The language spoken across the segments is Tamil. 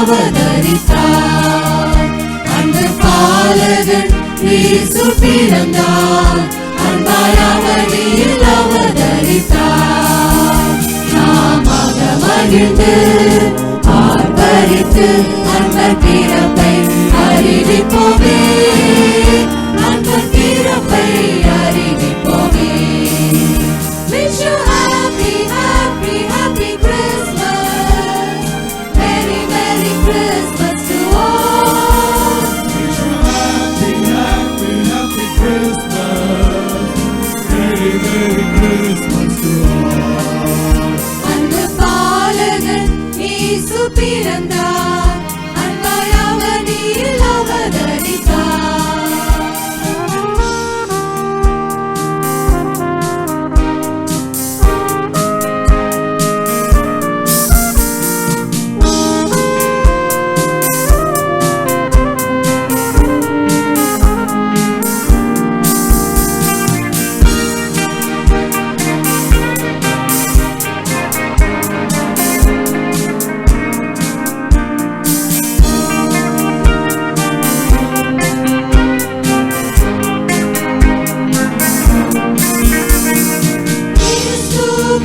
அவதரித்தார். அந்த பாலகன் இயேசு பிறந்தார், அன்பாய் அவனில் அவதரித்தார். நாமாக மகிழ்ந்து ஆர்ப்பரித்து அந்த பிறப்பை அறிவிப்போமே, அந்த பிறப்பை அறிவிப்போமே. Wish you happy, happy, happy Christmas. Merry, Merry Christmas to all. Wish you happy, happy, happy Christmas. Merry, Merry Christmas to all. அந்த பாலகன் இயேசு பிறந்தார், அன்பாய் அவனில் அவதரித்தார்.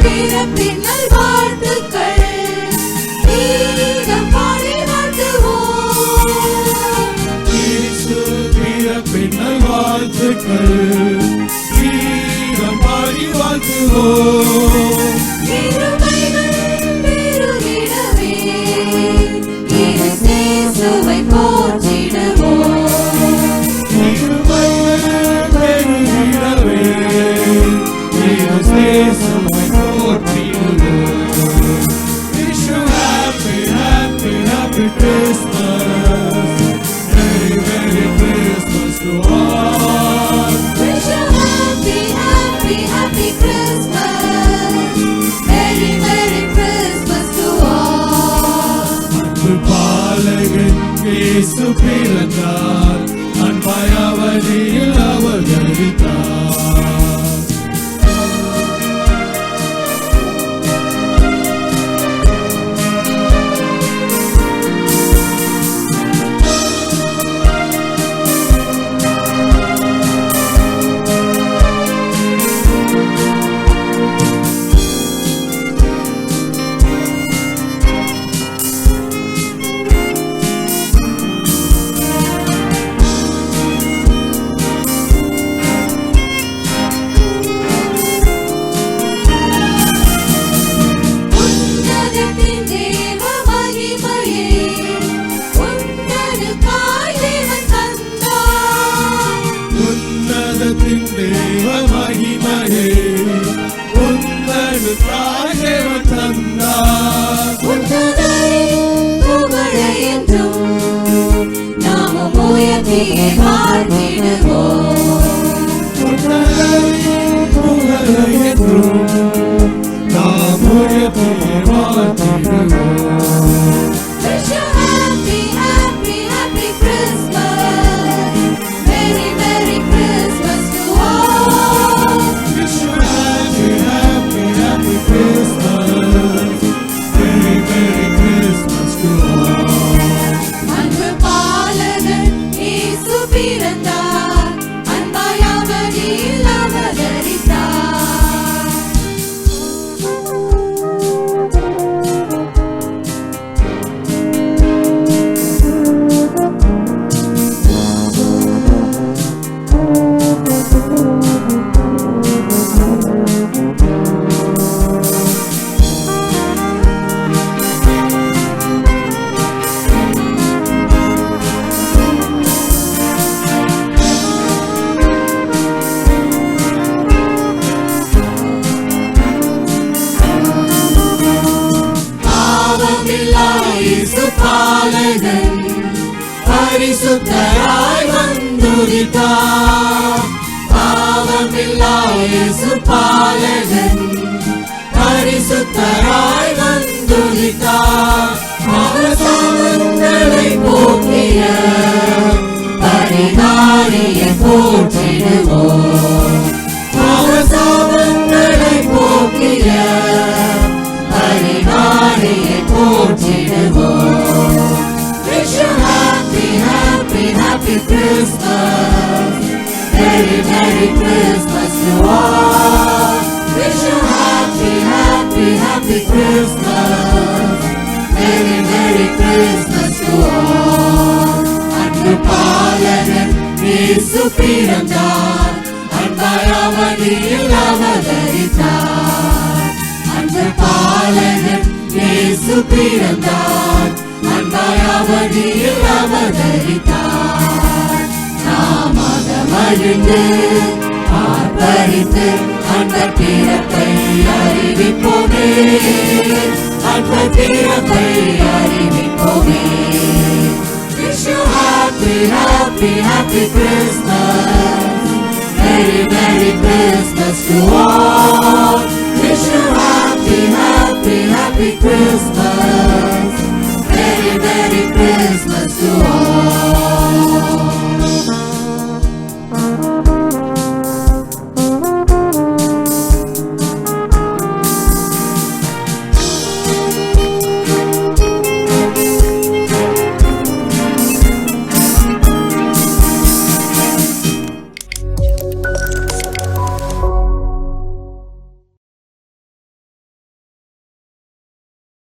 பிறப்பின் நல்வாழ்த்துக்கள், கீதம் பாடி வாழ்த்துவோம். இயேசு பிறப்பின் நல்வாழ்த்துக்கள், கீதம் பாடி வாழ்த்துவோம். கிருபைகள் பெருகிடவே, இயேசுவை போற்றிடுவோம். கிருபைகள் பெருகிடவே, இயேசுவை போற்றிடுவோம். Wish you happy, happy, happy Christmas. Merry, Merry Christmas to all. Wish you happy, happy, happy Christmas. Merry, Merry Christmas to all. அன்பு பாலகன் இயேசு பிறந்தார், அன்பாய் அவனில் அவதரித்தார். உன்னதத்தின் தேவ மகிமையே, உன்னதமாய் தேவன் தந்தார். உன்னதத்தின் தேவ மகிமையே, உன்னதமாய் தேவன் தந்தார். உன்னதரின் புகழை என்றும் நாமும் உயர்த்தியே வாழ்த்திடுவோம். உன்னதரின் புகழை என்றும் நாம் உயர்த்தியே வாழ்த்திடுவோம். Wish you happy, happy, happy Christmas. Merry, Merry Christmas to all. Wish you happy, happy, happy Christmas. Merry, Merry Christmas to all. அன்பு பாலகன் இயேசு பிறந்தார், அன்பாய் அவனில் அவதரித்தார். பாவமில்லா இயேசு பாலகன் பரிசுத்தராய் வந்துதித்தார். பாவமில்லா இயேசு பாலகன் பரிசுத்தராய் வந்துதித்தார். அவர் சாபங்களை போக்கிய பரிகாரியை போற்றிடுவோம். அவர் சாபங்களை போக்கிய பரிகாரியை போற்றிடுவோம். Christmas. Merry, Merry Christmas to all. Wish you happy, happy, happy Christmas. Merry, Merry Christmas to all. அன்பு பாலகன் இயேசு பிறந்தார், அன்பாய் அவனில் அவதரித்தார். அன்பு பாலகன் இயேசு பிறந்தார், அன்பாய் அவனில் அவதரித்தார். நாம் அதை மகிழ்ந்து ஆர்ப்பரித்து அந்த பிறப்பை அறிவிப்போமே, அந்த பிறப்பை அறிவிப்போமே. Wish you happy, happy, happy Christmas. Merry, Merry Christmas to all. Wish you happy, happy, happy Christmas. Merry, Merry Christmas to all.